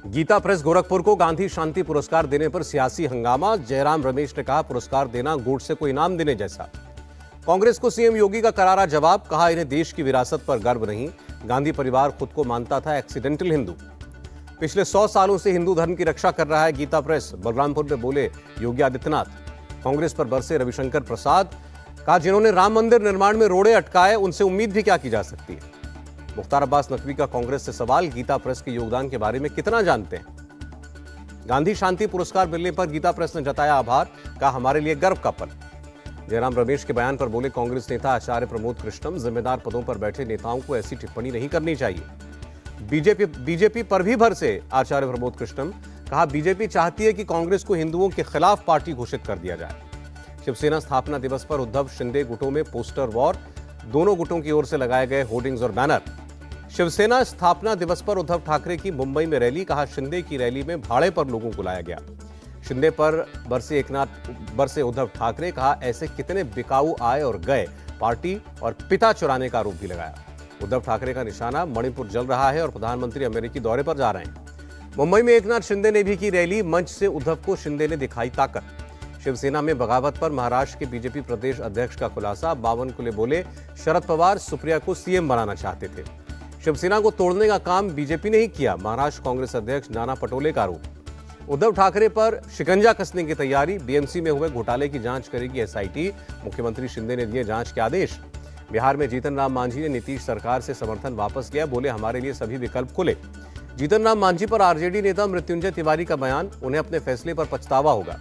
Gita press Gorakhpur को गांधी शांति पुरस्कार देने पर सियासी हंगामा। जयराम रमेश ने कहा, पुरस्कार देना गोडसे को इनाम देने जैसा। कांग्रेस को सीएम योगी का करारा जवाब, कहा इन्हें देश की विरासत पर गर्व नहीं। गांधी परिवार खुद को मानता था एक्सीडेंटल हिंदू। पिछले 100 सालों से हिंदू धर्म की रक्षा कर रहा है गीता प्रेस। बलरामपुर में बोले योगी आदित्यनाथ। कांग्रेस पर बरसे रविशंकर प्रसाद, कहा जिन्होंने राम मंदिर निर्माण में रोड़े अटकाए उनसे उम्मीद भी क्या की जा सकती है। मुख्तार अब्बास नकवी का कांग्रेस से सवाल, गीता प्रेस के योगदान के बारे में कितना जानते हैं। गांधी शांति पुरस्कार मिलने पर गीता प्रेस ने जताया आभार, कहा हमारे लिए गर्व का पल। जयराम रमेश के बयान पर बोले कांग्रेस नेता आचार्य प्रमोद कृष्णम, जिम्मेदार पदों पर बैठे नेताओं को ऐसी टिप्पणी नहीं करनी चाहिए। बीजेपी पर भी भरसे आचार्य प्रमोद कृष्णम, कहा बीजेपी चाहती है कि कांग्रेस को हिंदुओं के खिलाफ पार्टी घोषित कर दिया जाए। शिवसेना स्थापना दिवस पर उद्धव शिंदे गुटों में पोस्टर वॉर, दोनों गुटों की ओर से लगाए गए होर्डिंग्स और बैनर। शिवसेना स्थापना दिवस पर उद्धव ठाकरे की मुंबई में रैली, कहा शिंदे की रैली में भाड़े पर लोगों को लाया गया। शिंदे पर बरसे उद्धव ठाकरे, कहा ऐसे कितने बिकाऊ आए और गए, पार्टी और पिता चुराने का आरोप भी लगाया। उद्धव ठाकरे का निशाना, मणिपुर जल रहा है और प्रधानमंत्री अमेरिकी दौरे पर जा रहे हैं। मुंबई में एकनाथ शिंदे ने भी की रैली, मंच से उद्धव को शिंदे ने दिखाई ताकत। शिवसेना में बगावत पर महाराष्ट्र के बीजेपी प्रदेश अध्यक्ष का खुलासा, बावनकुले बोले शरद पवार सुप्रिया को सीएम बनाना चाहते थे। शिवसेना को तोड़ने का काम बीजेपी ने ही किया, महाराष्ट्र कांग्रेस अध्यक्ष नाना पटोले का आरोप। उद्धव ठाकरे पर शिकंजा कसने की तैयारी, बीएमसी में हुए घोटाले की जांच करेगी एसआईटी। मुख्यमंत्री शिंदे ने दिए जांच के आदेश। बिहार में जीतन राम मांझी ने नीतीश सरकार से समर्थन वापस लिया, बोले हमारे लिए सभी विकल्प खुले। जीतन राम मांझी पर आरजेडी नेता मृत्युंजय तिवारी का बयान, उन्हें अपने फैसले पर पछतावा होगा।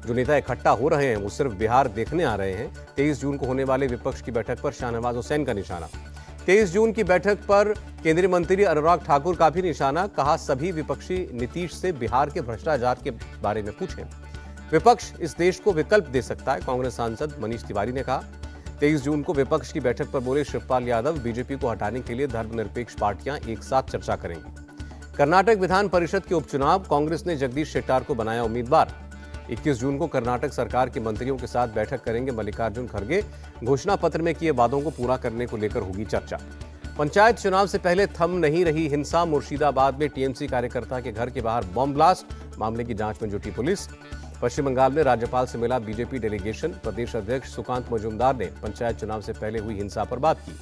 जो नेता इकट्ठा हो रहे हैं वो सिर्फ बिहार देखने आ रहे हैं। 23 जून को होने वाले विपक्ष की बैठक पर शाहनवाज हुसैन का निशाना। 23 जून की बैठक पर केंद्रीय मंत्री अनुराग ठाकुर का भी निशाना, कहा सभी विपक्षी नीतीश से बिहार के भ्रष्टाचार के बारे में पूछें। विपक्ष इस देश को विकल्प दे सकता है, कांग्रेस सांसद मनीष तिवारी ने कहा। 23 जून को विपक्ष की बैठक पर बोले शिवपाल यादव, बीजेपी को हटाने के लिए धर्मनिरपेक्ष पार्टियां एक साथ चर्चा करेंगी। कर्नाटक विधान परिषद के उपचुनाव, कांग्रेस ने जगदीश शेट्टार को बनाया उम्मीदवार। 21 जून को कर्नाटक सरकार के मंत्रियों के साथ बैठक करेंगे मल्लिकार्जुन खड़गे। घोषणा पत्र में किए वादों को पूरा करने को लेकर होगी चर्चा। पंचायत चुनाव से पहले थम नहीं रही हिंसा, मुर्शिदाबाद में टीएमसी कार्यकर्ता के घर के बाहर बम ब्लास्ट, मामले की जांच में जुटी पुलिस। पश्चिम बंगाल में राज्यपाल से मिला बीजेपी डेलीगेशन, प्रदेश अध्यक्ष सुकांत मजूमदार ने पंचायत चुनाव से पहले हुई हिंसा पर बात की।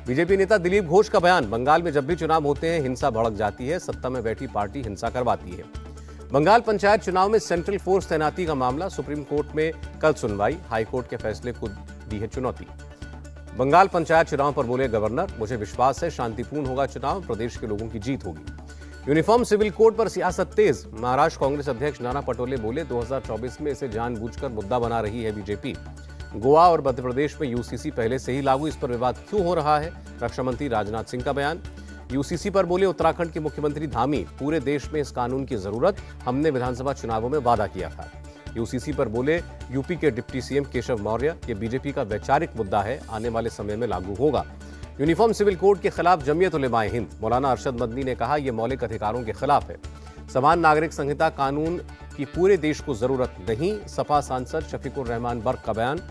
बीजेपी नेता दिलीप घोष का बयान, बंगाल में जब भी चुनाव होते हैं हिंसा भड़क जाती है, सत्ता में बैठी पार्टी हिंसा करवाती है। बंगाल पंचायत चुनाव में सेंट्रल फोर्स तैनाती का मामला, सुप्रीम कोर्ट में कल सुनवाई, हाईकोर्ट के फैसले को दी है चुनौती। बंगाल पंचायत चुनाव पर बोले गवर्नर, मुझे विश्वास है शांतिपूर्ण होगा चुनाव, प्रदेश के लोगों की जीत होगी। यूनिफॉर्म सिविल कोड पर सियासत तेज, महाराष्ट्र कांग्रेस अध्यक्ष नाना पटोले बोले 2024 में इसे जानबूझकर मुद्दा बना रही है बीजेपी। गोवा और मध्य प्रदेश में यूसीसी पहले से ही लागू, इस पर विवाद क्यों हो रहा है। रक्षा मंत्री राजनाथ सिंह का बयान। यूसीसी पर बोले उत्तराखंड के मुख्यमंत्री धामी, पूरे देश में इस कानून की जरूरत, हमने विधानसभा चुनावों में वादा किया था। यूसीसी पर बोले यूपी के डिप्टी सीएम केशव मौर्य, ये बीजेपी का वैचारिक मुद्दा है, आने वाले समय में लागू होगा। यूनिफॉर्म सिविल कोड के खिलाफ जमीयत उलेमाए हिंद, मौलाना अरशद मदनी ने कहा यह मौलिक अधिकारों के खिलाफ है। समान नागरिक संहिता कानून की पूरे देश को जरूरत नहीं, सपा सांसद शफीकुर रहमान बर्क का बयान।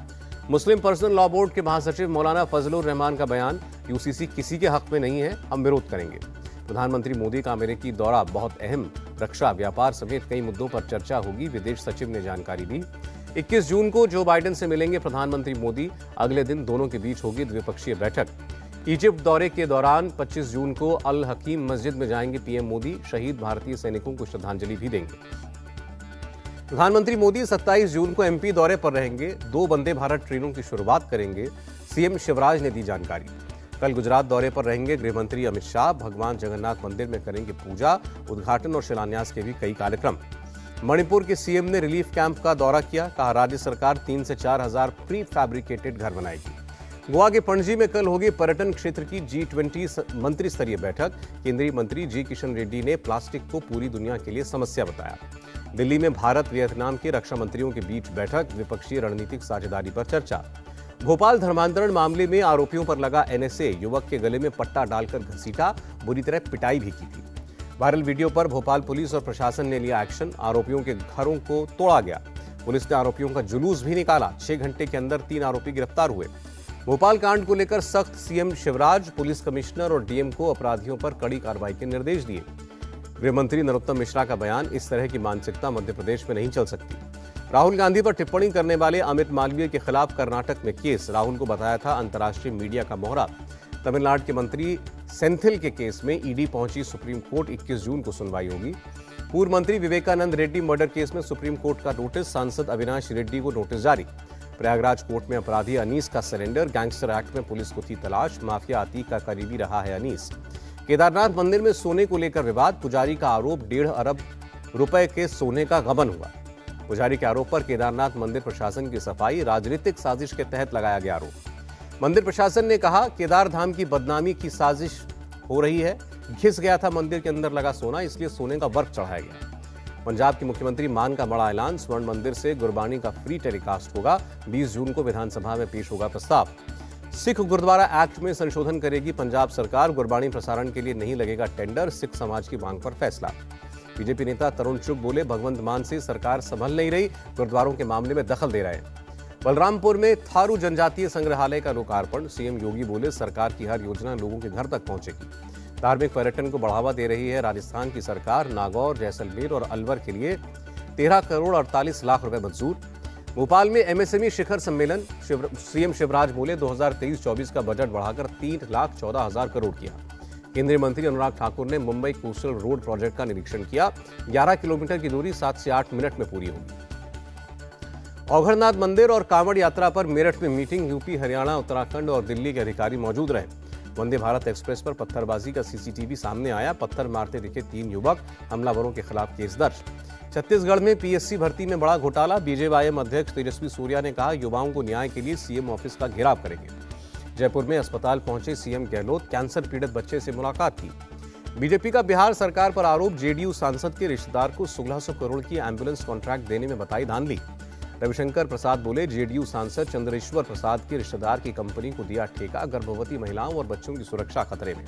मुस्लिम पर्सनल लॉ बोर्ड के महासचिव मौलाना फजलुर रहमान का बयान, यूसीसी किसी के हक में नहीं है, हम विरोध करेंगे। प्रधानमंत्री मोदी का अमेरिकी दौरा बहुत अहम, रक्षा व्यापार समेत कई मुद्दों पर चर्चा होगी, विदेश सचिव ने जानकारी दी। 21 जून को जो बाइडेन से मिलेंगे प्रधानमंत्री मोदी, अगले दिन दोनों के बीच होगी द्विपक्षीय बैठक। इजिप्ट दौरे के दौरान 25 जून को अल हकीम मस्जिद में जाएंगे पीएम मोदी, शहीद भारतीय सैनिकों को श्रद्धांजलि भी देंगे। प्रधानमंत्री मोदी 27 जून को एमपी दौरे पर रहेंगे, 2 वंदे भारत ट्रेनों की शुरुआत करेंगे, सीएम शिवराज ने दी जानकारी। कल गुजरात दौरे पर रहेंगे गृहमंत्री अमित शाह, भगवान जगन्नाथ मंदिर में करेंगे पूजा, उद्घाटन और शिलान्यास के भी कई कार्यक्रम। मणिपुर के सीएम ने रिलीफ कैंप का दौरा किया, कहा राज्य सरकार 3 से 4 हजार प्री फैब्रिकेटेड घर बनाएगी। गोवा के पणजी में कल होगी पर्यटन क्षेत्र की G20 मंत्री स्तरीय बैठक, केंद्रीय मंत्री जी किशन रेड्डी ने प्लास्टिक को पूरी दुनिया के लिए समस्या बताया। दिल्ली में भारत वियतनाम के रक्षा मंत्रियों के बीच बैठक, द्विपक्षीय रणनीतिक साझेदारी पर चर्चा। भोपाल धर्मांतरण मामले में आरोपियों पर लगा एनएसए, युवक के गले में पट्टा डालकर घसीटा, बुरी तरह पिटाई भी की थी। वायरल वीडियो पर भोपाल पुलिस और प्रशासन ने लिया एक्शन, आरोपियों के घरों को तोड़ा गया। पुलिस ने आरोपियों का जुलूस भी निकाला, 6 घंटे के अंदर 3 आरोपी गिरफ्तार हुए। भोपाल कांड को लेकर सख्त, सीएम शिवराज, पुलिस कमिश्नर और डीएम को अपराधियों पर कड़ी कार्रवाई के निर्देश दिए। गृह मंत्री नरोत्तम मिश्रा का बयान, इस तरह की मानसिकता मध्य प्रदेश में नहीं चल सकती। राहुल गांधी पर टिप्पणी करने वाले अमित मालवीय के खिलाफ कर्नाटक में केस, राहुल को बताया था अंतर्राष्ट्रीय मीडिया का मोहरा। तमिलनाडु के मंत्री सेंथिल के केस में ईडी पहुंची सुप्रीम कोर्ट, 21 जून को सुनवाई होगी। पूर्व मंत्री विवेकानंद रेड्डी मर्डर केस में सुप्रीम कोर्ट का नोटिस, सांसद अविनाश रेड्डी को नोटिस जारी। प्रयागराज कोर्ट में अपराधी अनीस का सरेंडर, गैंगस्टर एक्ट में पुलिस को थी तलाश, माफिया अतीक का करीबी रहा है अनीस। केदारनाथ मंदिर में सोने को लेकर विवाद, पुजारी का आरोप 1.5 अरब रुपए के सोने का गबन हुआ। पुजारी के आरोप पर केदारनाथ मंदिर प्रशासन की सफाई, राजनीतिक साजिश के तहत लगाया गया आरोप। मंदिर प्रशासन ने कहा केदार धाम की बदनामी की साजिश हो रही है, घिस गया था मंदिर के अंदर लगा सोना, इसलिए सोने का वर्क चढ़ाया गया। पंजाब के मुख्यमंत्री मान का बड़ा ऐलान, स्वर्ण मंदिर से गुरबाणी का फ्री टेलीकास्ट होगा, 20 जून को विधानसभा में पेश होगा प्रस्ताव। सिख गुरुद्वारा एक्ट में संशोधन करेगी पंजाब सरकार, गुरबाणी प्रसारण के लिए नहीं लगेगा टेंडर, सिख समाज की मांग पर फैसला। बीजेपी नेता तरुण चुग बोले भगवंत मान से सरकार संभल नहीं रही, गुरुद्वारों के मामले में दखल दे रहे हैं। बलरामपुर में थारू जनजातीय संग्रहालय का लोकार्पण, सीएम योगी बोले सरकार की हर योजना लोगों के घर तक पहुंचेगी। धार्मिक पर्यटन को बढ़ावा दे रही है राजस्थान की सरकार, नागौर, जैसलमेर और अलवर के लिए 13 करोड़ 48 लाख रुपए मंजूर। भोपाल में एमएसएमई शिखर सम्मेलन, सीएम शिवराज बोले 2023-24 का बजट बढ़ाकर 3,14,000 करोड़ किया। केंद्रीय मंत्री अनुराग ठाकुर ने मुंबई कोस्टल रोड प्रोजेक्ट का निरीक्षण किया, 11 किलोमीटर की दूरी 7 से 8 मिनट में पूरी होगी। औघड़नाथ मंदिर और कांवड़ यात्रा पर मेरठ में मीटिंग, यूपी, हरियाणा, उत्तराखंड और दिल्ली के अधिकारी मौजूद रहे। वंदे भारत एक्सप्रेस पर पत्थरबाजी का सीसीटीवी सामने आया, पत्थर मारते दिखे 3 युवक, हमलावरों के खिलाफ केस दर्ज। छत्तीसगढ़ में पीएससी भर्ती में बड़ा घोटाला, बीजेवाईएम अध्यक्ष तेजस्वी सूर्या ने कहा युवाओं को न्याय के लिए सीएम ऑफिस का घेराव करेंगे। जयपुर में अस्पताल पहुंचे सीएम गहलोत, कैंसर पीड़ित बच्चे से मुलाकात की। बीजेपी का बिहार सरकार पर आरोप, जेडीयू सांसद के रिश्तेदार को 1600 करोड़ की एम्बुलेंस कॉन्ट्रैक्ट देने में बताई धांधली। रविशंकर प्रसाद बोले जेडीयू सांसद चंद्रेश्वर प्रसाद के रिश्तेदार की कंपनी को दिया ठेका, गर्भवती महिलाओं और बच्चों की सुरक्षा खतरे में।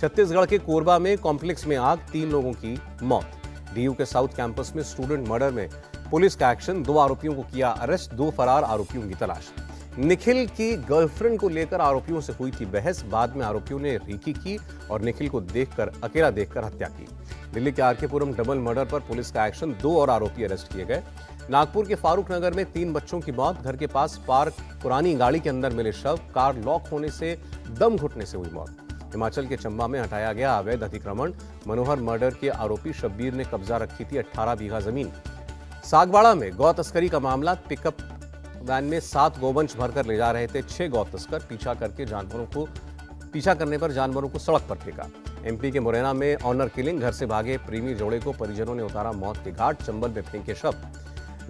छत्तीसगढ़ के कोरबा में कॉम्प्लेक्स में आग, 3 लोगों की मौत। डीयू के साउथ कैंपस में स्टूडेंट मर्डर में पुलिस का एक्शन, 2 आरोपियों को किया अरेस्ट, 2 फरार आरोपियों की तलाश। निखिल की गर्लफ्रेंड को लेकर आरोपियों से हुई थी बहस, बाद में आरोपियों ने रेकी की और निखिल को अकेला देखकर हत्या की। दिल्ली के आरकेपुरम डबल मर्डर पर पुलिस का एक्शन, 2 और आरोपी अरेस्ट किए गए। नागपुर के फारूक नगर में 3 बच्चों की मौत, घर के पास पार्क पुरानी गाड़ी के अंदर मिले शव, कार लॉक होने से दम घुटने से हुई मौत। हिमाचल के चंबा में हटाया गया अवैध अतिक्रमण, मनोहर मर्डर के आरोपी शब्बीर ने कब्जा रखी थी 18 बीघा जमीन। सागवाड़ा में गौ तस्करी का मामला, पिकअप वैन में 7 गोवंश भरकर ले जा रहे थे 6 गौ तस्कर, पीछा करने पर जानवरों को सड़क पर फेंका। एमपी के मुरैना में ऑनर किलिंग, घर से भागे प्रेमी जोड़े को परिजनों ने उतारा मौत के घाट, चंबल में फेंके शव।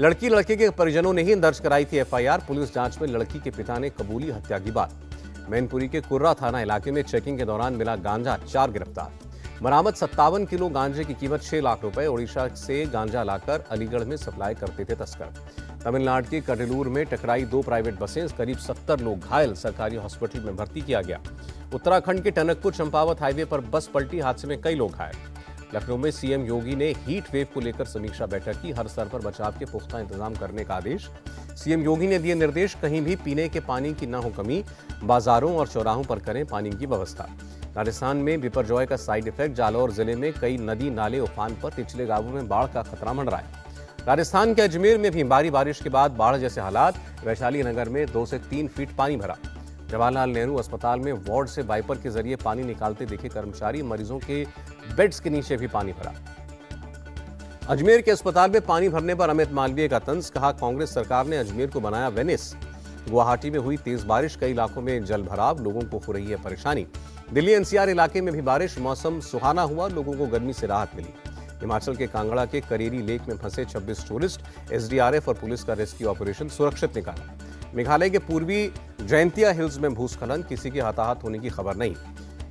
लड़के के परिजनों ने ही दर्ज कराई थी एफआईआर, पुलिस जांच में लड़की के पिता ने कबूली हत्या की बात। मैनपुरी के कुर्रा थाना इलाके में चेकिंग के दौरान मिला गांजा, 4 गिरफ्तार। बरामद 57 किलो गांजे की कीमत 6 लाख रुपए, ओडिशा से गांजा लाकर अलीगढ़ में सप्लाई करते थे तस्कर। तमिलनाडु के कटिलूर में टकराई 2 प्राइवेट बसें, करीब 70 लोग घायल, सरकारी हॉस्पिटल में भर्ती किया गया। उत्तराखंड के टनकपुर चंपावत हाईवे पर बस पलटी, हादसे में कई लोग घायल। लखनऊ में सीएम योगी ने हीट वेव को लेकर समीक्षा बैठक की, हर स्तर पर बचाव के पुख्ता इंतजाम करने का आदेश। सीएम योगी ने दिए निर्देश, कहीं भी पीने के पानी की न हो कमी, बाजारों और चौराहों पर करें पानी की व्यवस्था। राजस्थान में बिपरजॉय का साइड इफेक्ट, जालौर जिले में कई नदी नाले उफान पर, निचले गांवों में बाढ़ का खतरा मंडराया। राजस्थान के अजमेर में भी भारी बारिश के बाद बाढ़ जैसे हालात, वैशाली नगर में 2 से 3 फीट पानी भरा। जवाहरलाल नेहरू अस्पताल में वार्ड से वाइपर के जरिए पानी निकालते दिखे कर्मचारी, मरीजों के बेड्स के नीचे भी पानी भरा। अजमेर के अस्पताल में पानी भरने पर अमित मालवीय का तंज, कहा कांग्रेस सरकार ने अजमेर को बनाया वेनिस। गुवाहाटी में हुई तेज बारिश, कई इलाकों में जल भराव, लोगों को हो रही है परेशानी। दिल्ली एनसीआर इलाके में भी बारिश, मौसम सुहाना हुआ, लोगों को गर्मी से राहत मिली। हिमाचल के कांगड़ा के करेरी लेक में फंसे 26 टूरिस्ट, एसडीआरएफ और पुलिस का रेस्क्यू ऑपरेशन सुरक्षित निकाला। मेघालय के पूर्वी जयंतिया हिल्स में भूस्खलन, किसी के हताहत होने की खबर नहीं।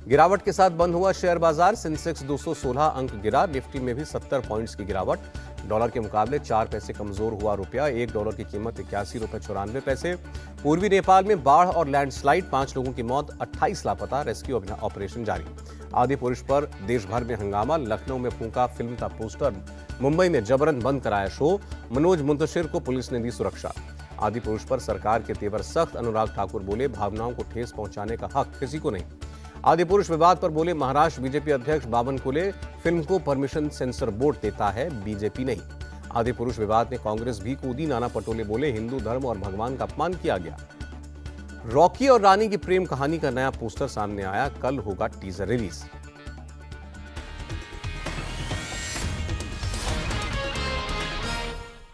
गिरावट के साथ बंद हुआ शेयर बाजार, सेंसेक्स 216 अंक गिरा, निफ्टी में भी 70 पॉइंट्स की गिरावट। डॉलर के मुकाबले 4 पैसे कमजोर हुआ रुपया, $1 की कीमत 81 रुपए 94 पैसे। पूर्वी नेपाल में बाढ़ और लैंडस्लाइड, 5 लोगों की मौत, 28 लापता, रेस्क्यू ऑपरेशन जारी। आदि पुरुष पर देश भर में हंगामा, लखनऊ में फूंका फिल्म का पोस्टर, मुंबई में जबरन बंद कराया शो, मनोज मुंतशिर को पुलिस ने दी सुरक्षा। आदि पुरुष पर सरकार के तेवर सख्त, अनुराग ठाकुर बोले भावनाओं को ठेस पहुंचाने का हक किसी को नहीं। आदिपुरुष विवाद पर बोले महाराष्ट्र बीजेपी अध्यक्ष बावनकुले, फिल्म को परमिशन सेंसर बोर्ड देता है, बीजेपी नहीं। आदिपुरुष विवाद में कांग्रेस भी कूदी, नाना पटोले बोले हिंदू धर्म और भगवान का अपमान किया गया। रॉकी और रानी की प्रेम कहानी का नया पोस्टर सामने आया, कल होगा टीजर रिलीज।